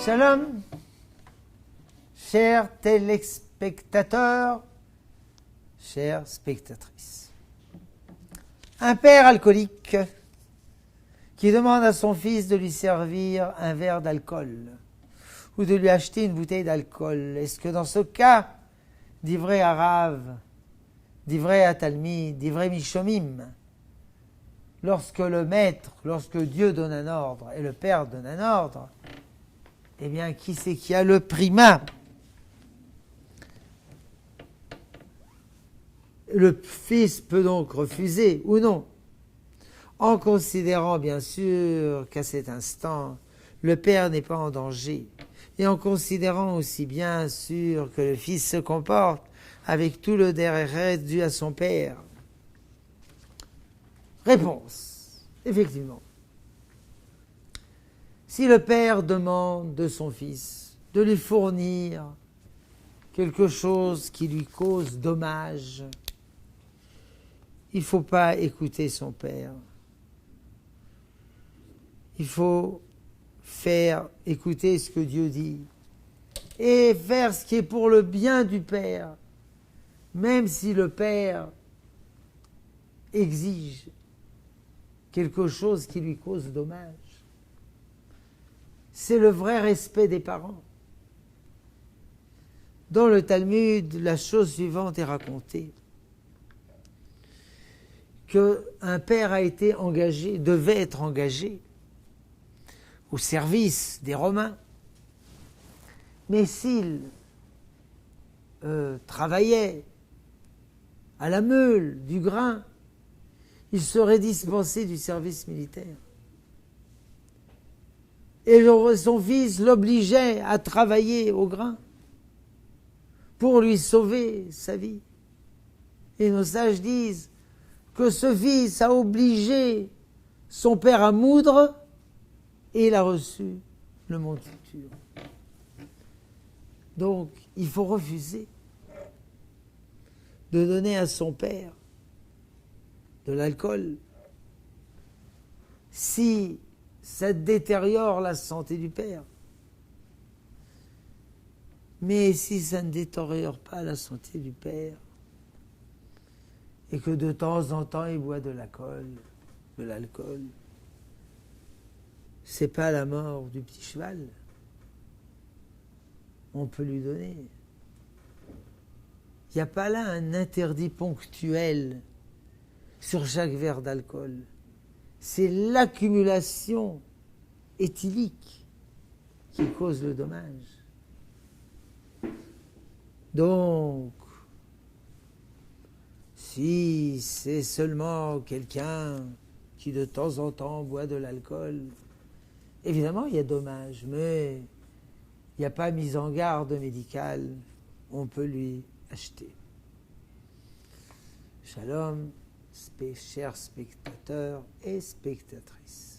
Shalom, chers téléspectateurs, chères spectatrices. Un père alcoolique qui demande à son fils de lui servir un verre d'alcool ou de lui acheter une bouteille d'alcool. Est-ce que dans ce cas, d'ivrei Harav, d'ivrei Atalmid, d'ivrei Mishomim, lorsque le maître, lorsque Dieu donne un ordre et le père donne un ordre, eh bien, qui c'est qui a le primat? Le fils peut donc refuser ou non, en considérant bien sûr qu'à cet instant, le père n'est pas en danger, et en considérant aussi bien sûr que le fils se comporte avec tout le derrière dû à son père. Réponse, effectivement. Si le père demande de son fils de lui fournir quelque chose qui lui cause dommage, il ne faut pas écouter son père. Il faut faire écouter ce que Dieu dit et faire ce qui est pour le bien du père, même si le père exige quelque chose qui lui cause dommage. C'est le vrai respect des parents. Dans le Talmud, la chose suivante est racontée. Qu'un père a été engagé, devait être engagé au service des Romains. Mais s'il travaillait à la meule du grain, il serait dispensé du service militaire. Et son fils l'obligeait à travailler au grain pour lui sauver sa vie. Et nos sages disent que ce fils a obligé son père à moudre et il a reçu le monde futur. Donc, il faut refuser de donner à son père de l'alcool si ça détériore la santé du père. Mais si ça ne détériore pas la santé du père, et que de temps en temps il boit de l'alcool, c'est pas la mort du petit cheval. On peut lui donner. Il n'y a pas là un interdit ponctuel sur chaque verre d'alcool. C'est l'accumulation éthylique qui cause le dommage. Donc, si c'est seulement quelqu'un qui de temps en temps boit de l'alcool, évidemment il y a dommage, mais il n'y a pas mise en garde médicale, on peut lui acheter. Shalom, chers spectateurs et spectatrices.